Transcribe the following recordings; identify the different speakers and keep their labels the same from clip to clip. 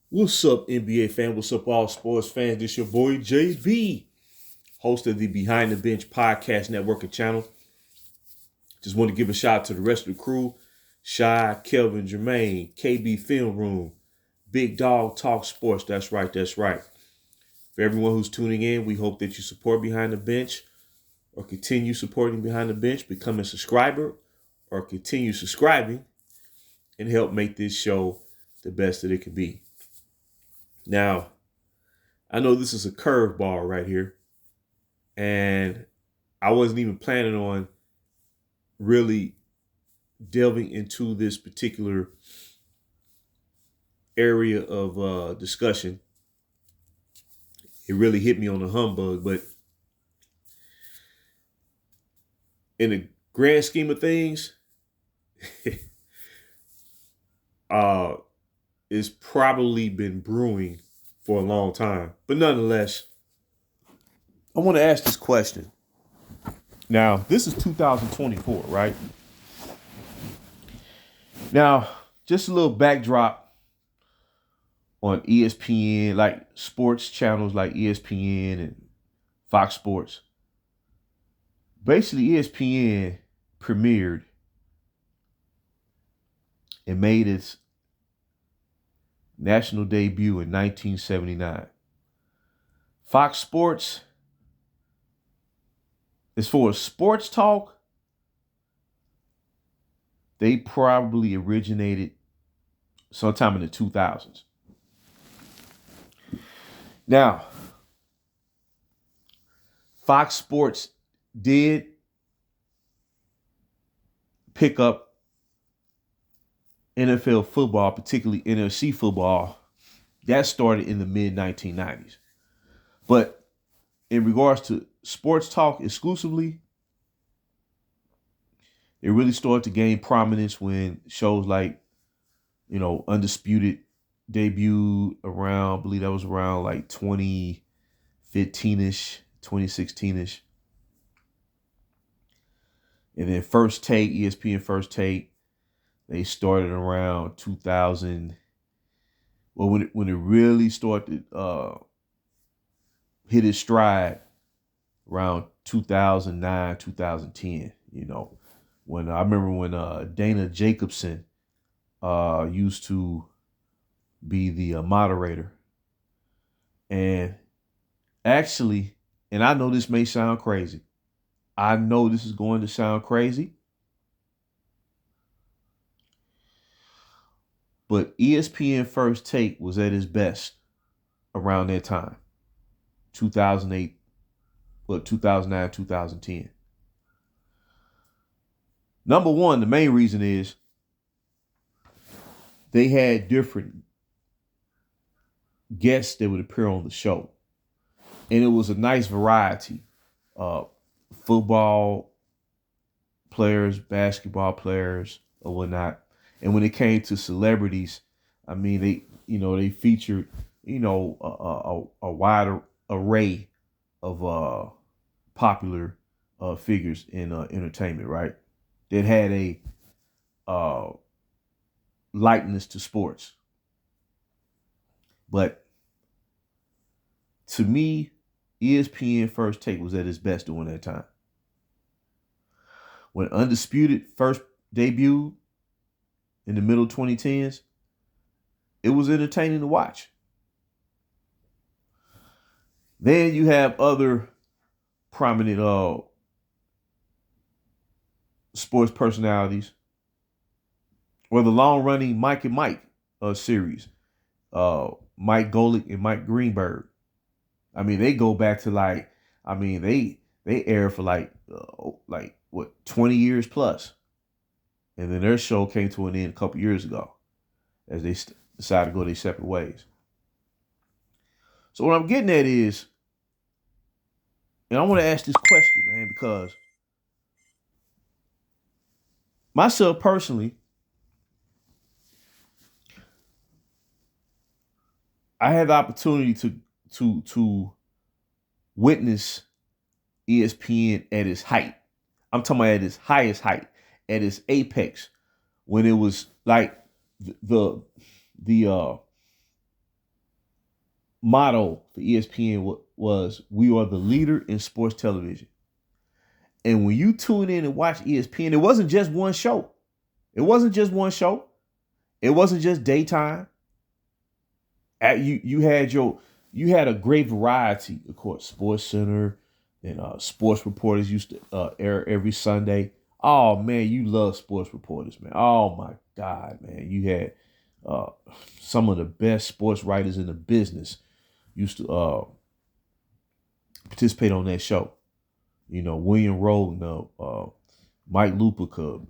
Speaker 1: What's up, NBA fan? What's up, all sports fans? This your boy JB, host of the Behind the Bench podcast network and channel. Just want to give a shout out to the rest of the crew: Shy, Kelvin, Jermaine, KB Film Room, Big Dog Talk Sports. That's right, that's right. For everyone who's tuning in, we hope that you support Behind the Bench or continue supporting Behind the Bench, become a subscriber or continue subscribing and help make this show the best that it can be. Now, I know this is a curveball right here, and I wasn't even planning on really delving into this particular area of discussion. It really hit me on the humbug, but in the grand scheme of things, uh, it's probably been brewing for a long time. But nonetheless, I want to ask this question. Now, this is 2024, right? Now, just a little backdrop on ESPN, like sports channels like ESPN and Fox Sports. Basically, ESPN premiered and made its national debut in 1979. Fox Sports, as far as sports talk, they probably originated sometime in the 2000s. Now, Fox Sports did pick up NFL football, particularly NFC football. That started in the mid 1990s. But in regards to sports talk exclusively, it really started to gain prominence when shows like, Undisputed debuted around, I believe that was around like 2015-ish, 2016-ish. And then First Take, ESPN First Take, they started around 2000. Well, when it really started hit its stride around 2009, 2010. When I remember when Dana Jacobson used to be the moderator, and actually, and I know this may sound crazy. I know this is going to sound crazy, but ESPN First Take was at its best around that time, 2008, 2009, 2010. Number one, the main reason is they had different guests that would appear on the show. And it was a nice variety. Football players, basketball players, or whatnot. And when it came to celebrities, I mean, they featured, a wide array of popular figures in entertainment, right? That had a likeness to sports. But to me, ESPN First Take was at its best during that time. When Undisputed first debuted in the middle 2010s, it was entertaining to watch. Then you have other prominent sports personalities, or the long-running Mike and Mike series, Mike Golick and Mike Greenberg. I mean, they go back to they air for like 20 years plus, and then their show came to an end a couple years ago, as they decided to go their separate ways. So what I'm getting at is, and I want to ask this question, man, because myself personally, I had the opportunity to witness ESPN at its height. I'm talking about at its highest height, at its apex, when it was like the motto for ESPN was, "We are the leader in sports television." And when you tune in and watch ESPN, it wasn't just one show. It wasn't just one show. It wasn't just daytime. You had a great variety, of course. Sports Center and sports reporters used to air every Sunday. Oh man, you love sports reporters, man. Oh my God, man. You had some of the best sports writers in the business used to participate on that show. You know, William Roden, Mike Lupica,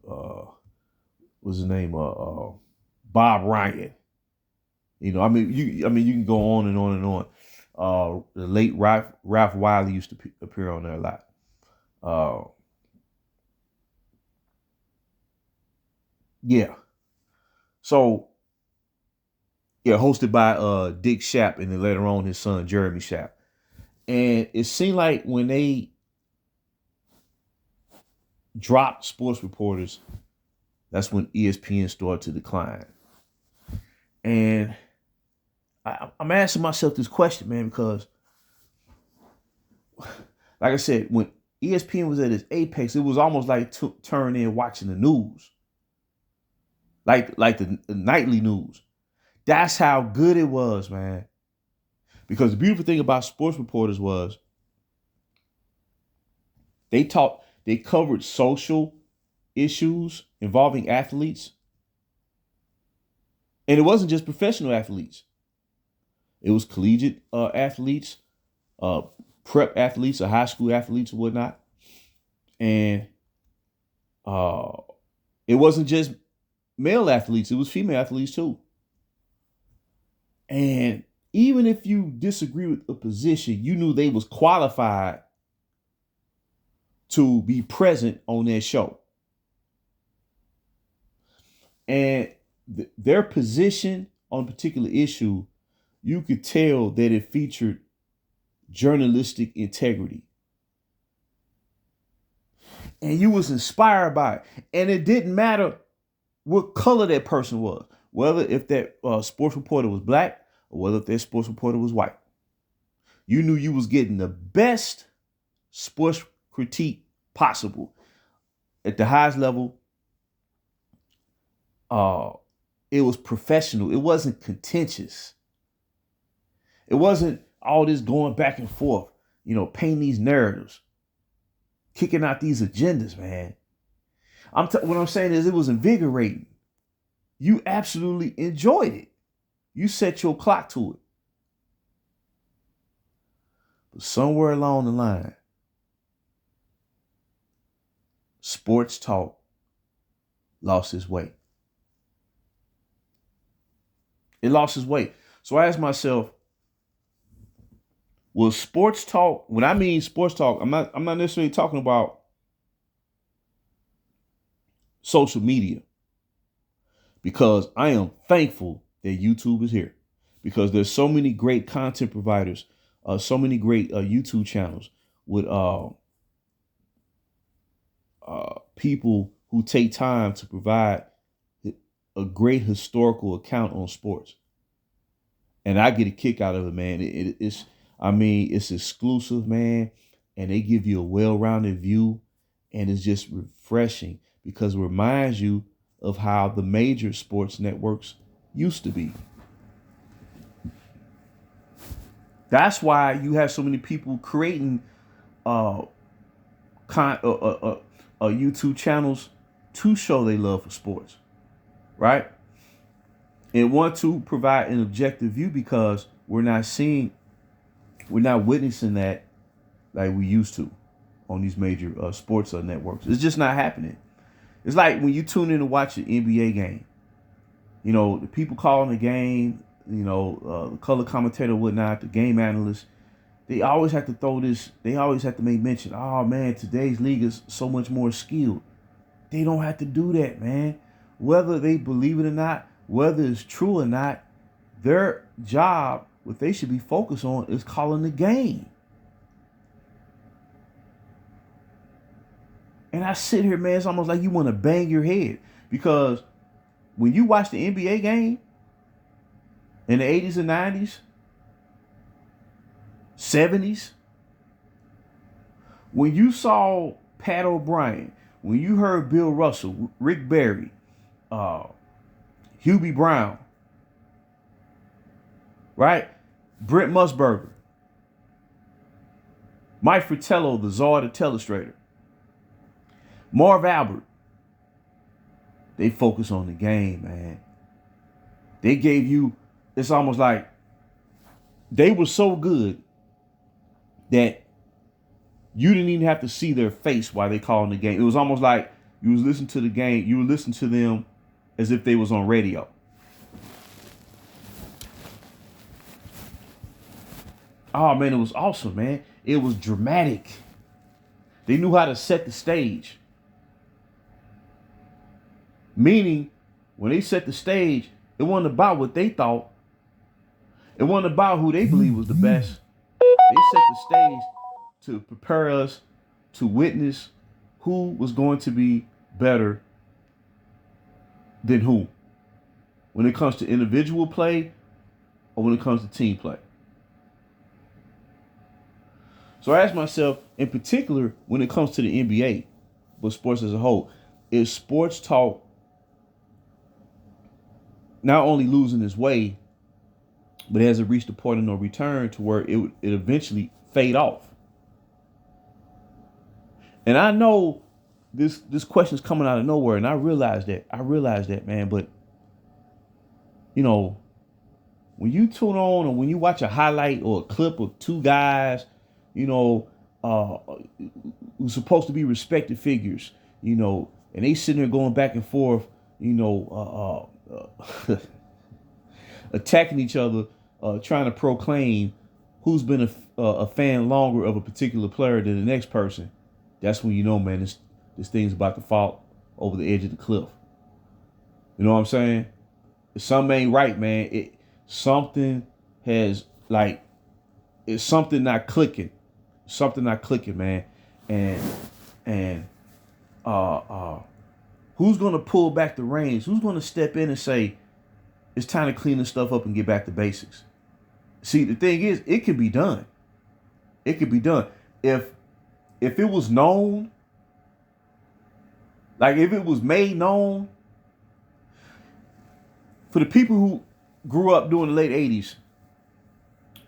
Speaker 1: what's his name? Bob Ryan. You know, you can go on and on and on. The late Ralph Wiley used to appear on there a lot. Yeah. So, yeah, hosted by Dick Schaap and then later on his son Jeremy Schaap. And it seemed like when they dropped sports reporters, that's when ESPN started to decline. And I'm asking myself this question, man, because like I said, when ESPN was at its apex, it was almost like turning in watching the news. Like the nightly news. That's how good it was, man. Because the beautiful thing about sports reporters was they covered social issues involving athletes. And it wasn't just professional athletes. It was collegiate athletes, prep athletes, or high school athletes, or whatnot. And it wasn't just male athletes, it was female athletes too. And even if you disagree with the position, you knew they was qualified to be present on their show. And their position on a particular issue, you could tell that it featured journalistic integrity. And you was inspired by it. And it didn't matter what color that person was, whether if that sports reporter was black or whether if that sports reporter was white. You knew you was getting the best sports critique possible at the highest level. It was professional. It wasn't contentious. It wasn't all this going back and forth, painting these narratives, kicking out these agendas, man. What I'm saying is it was invigorating. You absolutely enjoyed it. You set your clock to it. But somewhere along the line, sports talk lost its way. It lost its way. So I asked myself, will sports talk, when I mean sports talk, I'm not necessarily talking about social media, because I am thankful that YouTube is here, because there's so many great content providers, so many great YouTube channels with people who take time to provide a great historical account on sports. And I get a kick out of it, man. It's exclusive, man. And they give you a well-rounded view. And it's just refreshing because it reminds you of how the major sports networks used to be. That's why you have so many people creating YouTube channels to show their love for sports, right? And want to provide an objective view, because we're not witnessing that like we used to on these major sports networks. It's just not happening. It's like when you tune in to watch an NBA game, the people calling the game, the color commentator, whatnot, the game analyst, they always have to they always have to make mention, oh man, today's league is so much more skilled. They don't have to do that, man. Whether they believe it or not, whether it's true or not, their job, what they should be focused on, is calling the game. And I sit here, man, it's almost like you want to bang your head, because when you watch the NBA game in the 80s and 90s,
Speaker 2: 70s. When you saw Pat O'Brien, when you heard Bill Russell, Rick Barry, Hubie Brown, right? Brent Musburger, Mike Fratello, the czar, the telestrator, Marv Albert, they focus on the game, man. They gave you, it's almost like they were so good that you didn't even have to see their face while they calling the game. It was almost like you was listening to the game, you would listen to them as if they was on radio. Oh man, it was awesome, man. It was dramatic. They knew how to set the stage. Meaning, when they set the stage, it wasn't about what they thought. It wasn't about who they believed was the best. They set the stage to prepare us to witness who was going to be better than who when it comes to individual play or when it comes to team play. So I asked myself, in particular, when it comes to the NBA, but sports as a whole, is sports talk not only losing its way, but has it reached a point of no return to where it eventually fade off? And I know this question's coming out of nowhere, and I realize that, man. But you know, when you tune on or when you watch a highlight or a clip of two guys, you know, who's supposed to be respected figures, you know, and they sitting there going back and forth, you know, attacking each other, trying to proclaim who's been a fan longer of a particular player than the next person. That's when you know, man, this thing's about to fall over the edge of the cliff. You know what I'm saying? If something ain't right, man. Something has, like, it's something not clicking. Something not clicking, man. And who's gonna pull back the reins? Who's gonna step in and say, it's time to clean this stuff up and get back to basics? See, the thing is, it can be done. It could be done. If it was known, like if it was made known, for the people who grew up during the late 80s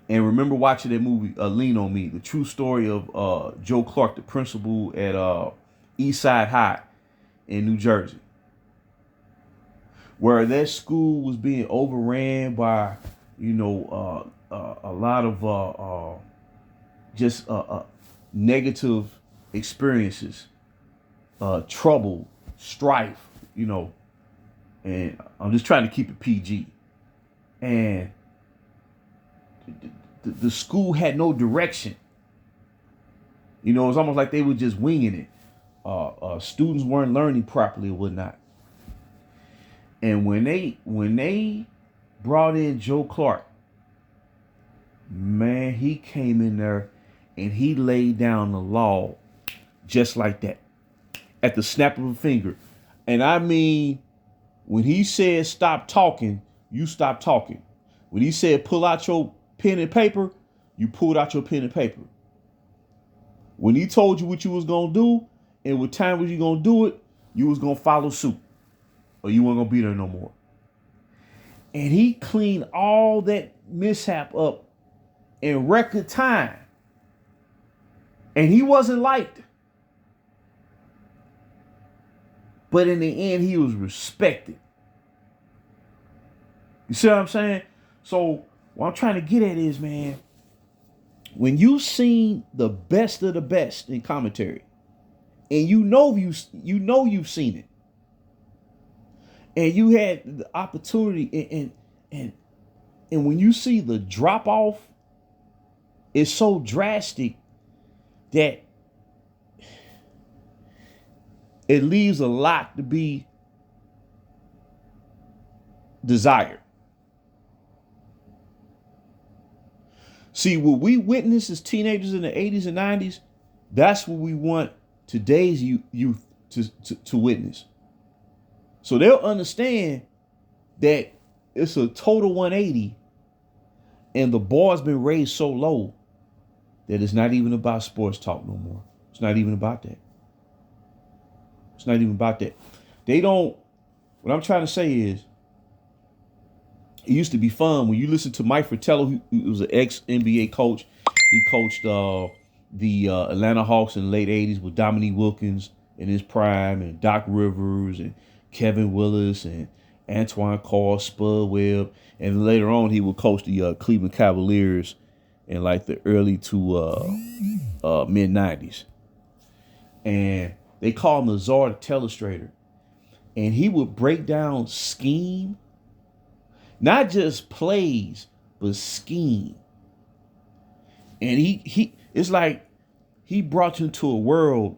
Speaker 2: and remember watching that movie, Lean on Me, the true story of Joe Clark, the principal at Eastside High in New Jersey, where that school was being overran by, you know, a lot of just negative experiences, trouble, strife, you know, and I'm just trying to keep it PG. And the school had no direction. You know, it was almost like they were just winging it. Students weren't learning properly or whatnot. And when they brought in Joe Clark, man, he came in there and he laid down the law just like that, at the snap of a finger. And I mean, when he said stop talking, you stop talking. When he said pull out your pen and paper, you pulled out your pen and paper. When he told you what you was gonna do and what time was you gonna do it, you was gonna follow suit, or you weren't gonna be there no more. And he cleaned all that mishap up in record time. And he wasn't liked. But in the end, he was respected. You see what I'm saying? So what I'm trying to get at is, man, when you've seen the best of the best in commentary, and you know you've seen it, and you had the opportunity, and when you see the drop off, it's so drastic that it leaves a lot to be desired. See, what we witnessed as teenagers in the 80s and 90s, that's what we want today's youth to witness. So they'll understand that it's a total 180 and the bar's been raised so low that it's not even about sports talk no more. It's not even about that. It's not even about that. They don't, what I'm trying to say is, it used to be fun when you listen to Mike Fratello, who was an ex-NBA coach. He coached the Atlanta Hawks in the late 80s with Dominique Wilkins in his prime, and Doc Rivers and Kevin Willis and Antoine Carr, Spud Webb. And later on, he would coach the Cleveland Cavaliers in like the early to mid 90s. And they called him the Czar telestrator. And he would break down scheme, not just plays, but scheme. And he it's like he brought you into a world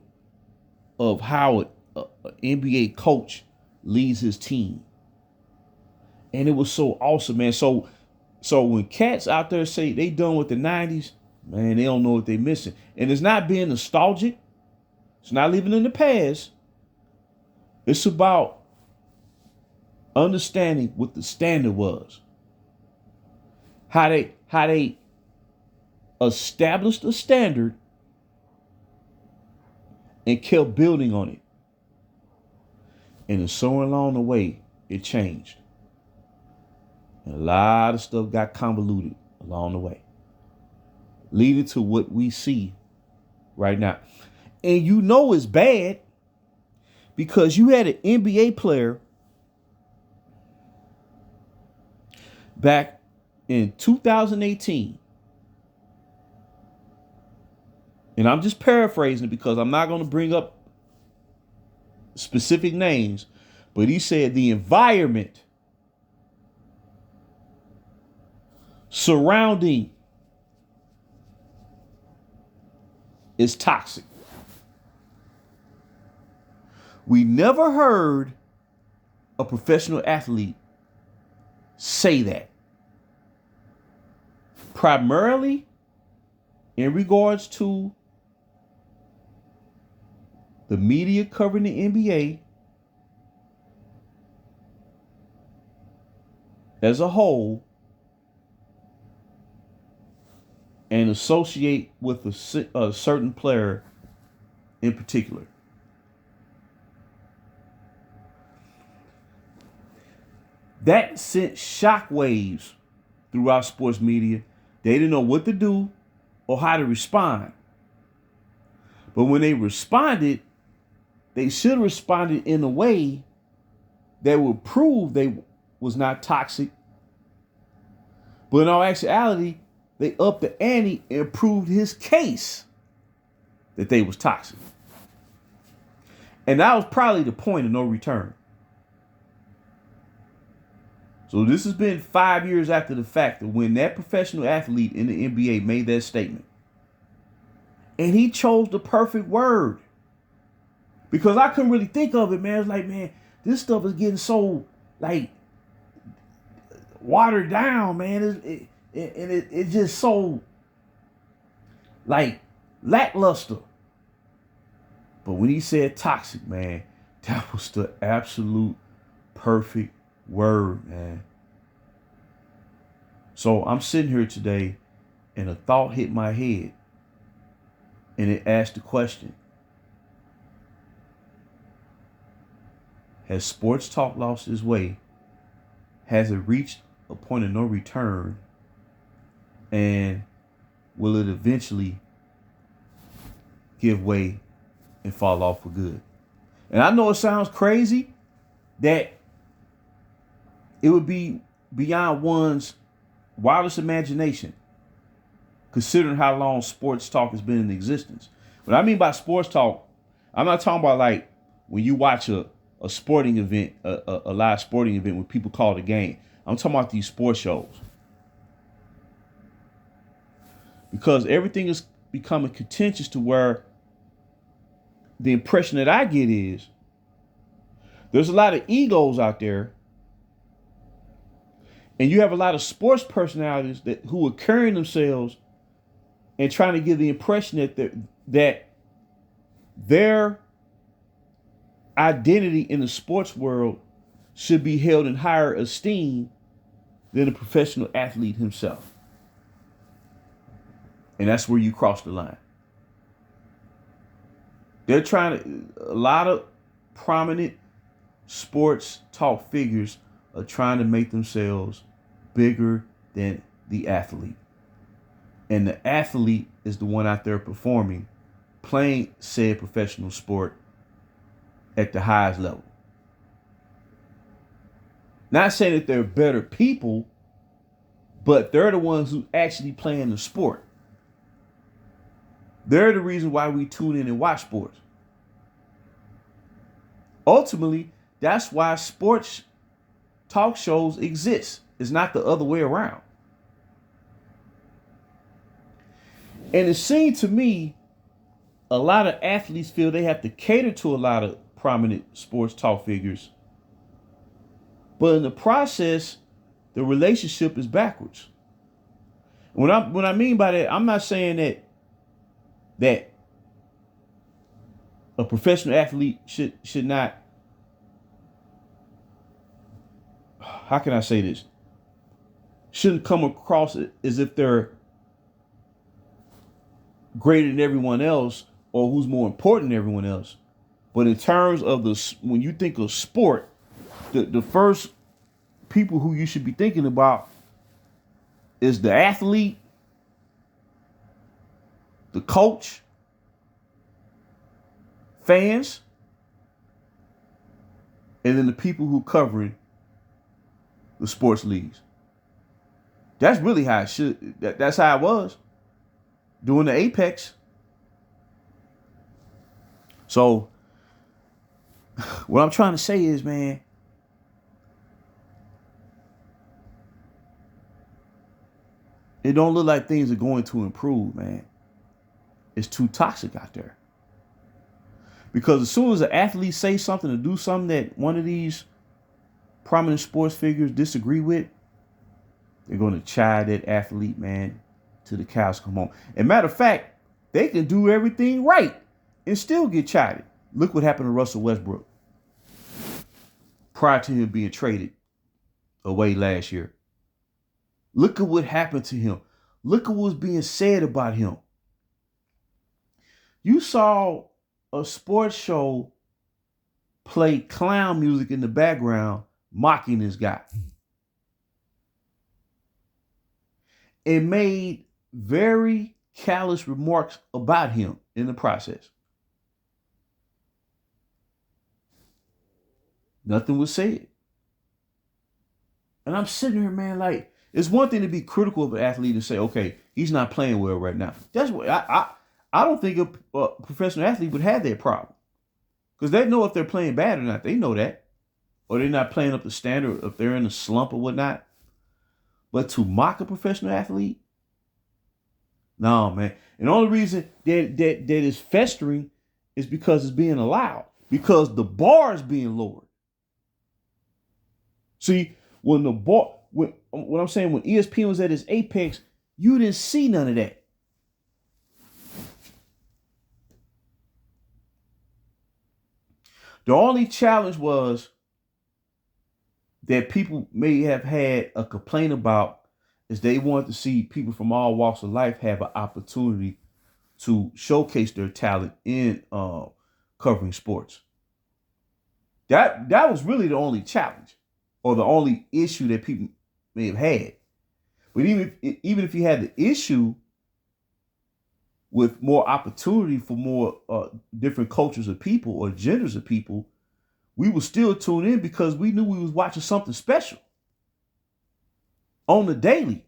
Speaker 2: of how an NBA coach leads his team. And it was so awesome, man. So when cats out there say they done with the 90s, man, they don't know what they missing. And it's not being nostalgic. It's not living in the past. It's about understanding what the standard was. How they established a standard and kept building on it. And somewhere along the way, it changed. And a lot of stuff got convoluted along the way, leading to what we see right now. And you know it's bad because you had an NBA player back in 2018. And I'm just paraphrasing it because I'm not going to bring up specific names, but he said the environment surrounding is toxic. We never heard a professional athlete say that. Primarily in regards to the media covering the NBA as a whole and associate with a certain player in particular. That sent shockwaves throughout sports media. They didn't know what to do or how to respond. But when they responded, they should have responded in a way that would prove they was not toxic. But in all actuality, they upped the ante and proved his case that they was toxic. And that was probably the point of no return. So this has been 5 years after the fact of when that professional athlete in the NBA made that statement. And he chose the perfect word. Because I couldn't really think of it, man. It's like, man, this stuff is getting so, like, watered down, man. It's just so, like, lackluster. But when he said toxic, man, that was the absolute perfect word, man. So I'm sitting here today and a thought hit my head. And it asked the question: has sports talk lost its way? Has it reached a point of no return? And will it eventually give way and fall off for good? And I know it sounds crazy that it would be beyond one's wildest imagination, considering how long sports talk has been in existence. What I mean by sports talk, I'm not talking about like when you watch a sporting event, a live sporting event where people call it a game. I'm talking about these sports shows. Because everything is becoming contentious to where the impression that I get is there's a lot of egos out there, and you have a lot of sports personalities who are carrying themselves and trying to give the impression that their identity in the sports world should be held in higher esteem than a professional athlete himself. And that's where you cross the line. They're trying to, a lot of prominent sports talk figures are trying to make themselves bigger than the athlete. And the athlete is the one out there performing, playing said professional sport at the highest level. Not saying that they're better people, but they're the ones who actually play in the sport. They're the reason why we tune in and watch sports. Ultimately, that's why sports talk shows exist. It's not the other way around. And it seemed to me a lot of athletes feel they have to cater to a lot of prominent sports talk figures. But in the process, the relationship is backwards. What I mean by that, I'm not saying that a professional athlete should not, how can I say this? Shouldn't come across as if they're greater than everyone else or who's more important than everyone else. But in terms of when you think of sport, the first people who you should be thinking about is the athlete, the coach, fans, and then the people who covering the sports leagues. That's really how it should. That's how it was during the apex. So what I'm trying to say is, man, it don't look like things are going to improve, man. It's too toxic out there. Because as soon as an athlete says something or do something that one of these prominent sports figures disagree with, they're going to chide that athlete, man, till the cows come home. And matter of fact, they can do everything right and still get chided. Look what happened to Russell Westbrook prior to him being traded away last year. Look at what happened to him. Look at what was being said about him. You saw a sports show play clown music in the background mocking this guy. It made very callous remarks about him in the process. Nothing was said. And I'm sitting here, man, like, it's one thing to be critical of an athlete and say, okay, he's not playing well right now. That's what I don't think a professional athlete would have that problem. Because they know if they're playing bad or not. They know that. Or they're not playing up the standard, if they're in a slump or whatnot. But to mock a professional athlete? No, man. And the only reason that is festering is because it's being allowed. Because the bar is being lowered. See, when the bar, what I'm saying, when ESPN was at its apex, you didn't see none of that. The only challenge was that people may have had a complaint about is they wanted to see people from all walks of life have an opportunity to showcase their talent in covering sports. That was really the only challenge or the only issue that people may have had. But even if you had the issue with more opportunity for more different cultures of people or genders of people, we would still tune in because we knew we was watching something special on the daily.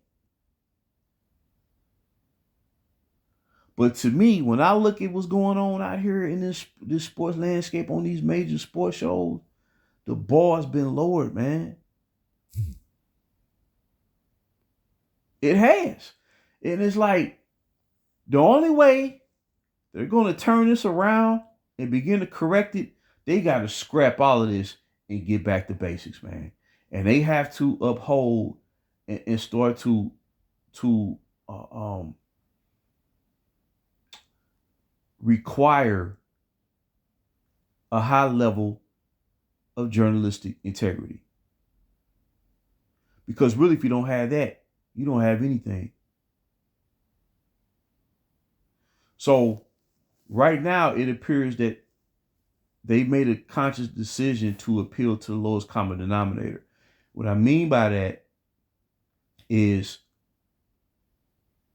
Speaker 2: But to me, when I look at what's going on out here in this sports landscape on these major sports shows, the bar's been lowered, man. It has. And it's like, the only way they're going to turn this around and begin to correct it, they got to scrap all of this and get back to basics, man. And they have to uphold and start to require a high level of journalistic integrity. Because really, if you don't have that, you don't have anything. So right now, it appears that they made a conscious decision to appeal to the lowest common denominator. What I mean by that is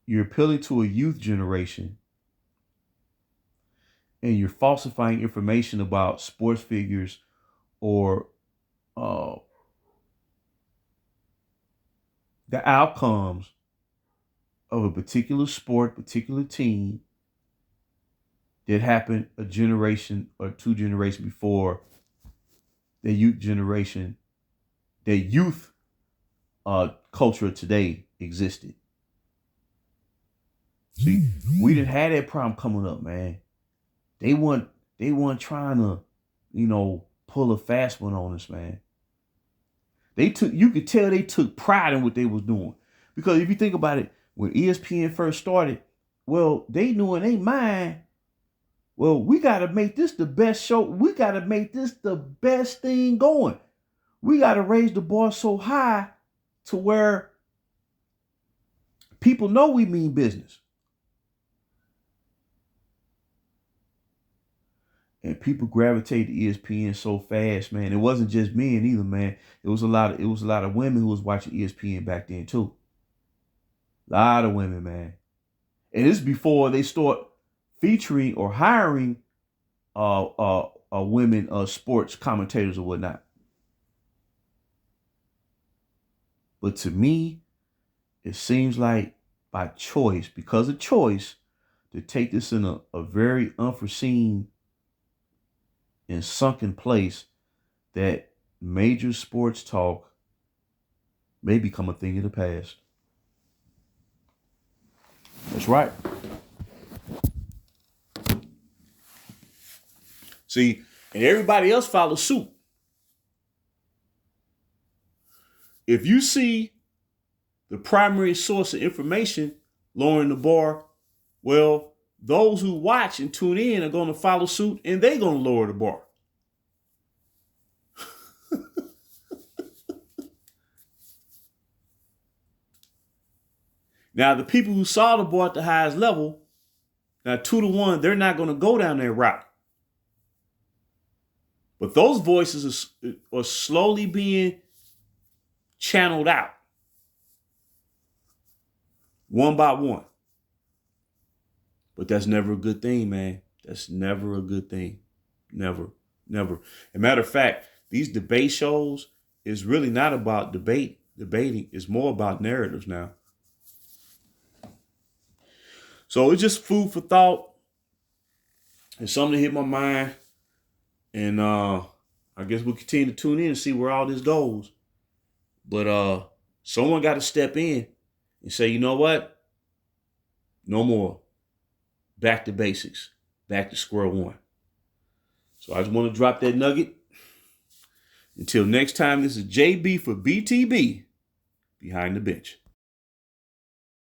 Speaker 2: you're appealing to a youth generation and you're falsifying information about sports figures or uh, the outcomes of a particular sport, particular team that happened a generation or two generations before the youth generation, the youth culture today existed. See, we didn't have that problem coming up, man. They weren't trying to, pull a fast one on us, man. You could tell they took pride in what they was doing. Because if you think about it, when ESPN first started, well, they knew in their mind, well, we got to make this the best show. We got to make this the best thing going. We got to raise the bar so high to where people know we mean business. And people gravitate to ESPN so fast, man. It wasn't just men either, man. It was a lot of women who was watching ESPN back then too. A lot of women, man. And this is before they start featuring or hiring women sports commentators or whatnot. But to me, it seems like by choice, because of choice, to take this in a very unforeseen and sunken place, that major sports talk may become a thing of the past. That's right.
Speaker 1: See, and everybody else follows suit. If you see the primary source of information lowering the bar, well, those who watch and tune in are going to follow suit and they're going to lower the bar. Now, the people who saw the bar at the highest level, now 2-1, they're not going to go down that route. But those voices are slowly being channeled out one by one. But that's never a good thing, man. That's never a good thing. Never, never. As a matter of fact, these debate shows is really not about debating. It's more about narratives now. So it's just food for thought. It's something that hit my mind. And I guess we'll continue to tune in and see where all this goes. But someone got to step in and say, you know what? No more. Back to basics. Back to square one. So I just want to drop that nugget. Until next time, this is JB for BTB, Behind the Bench.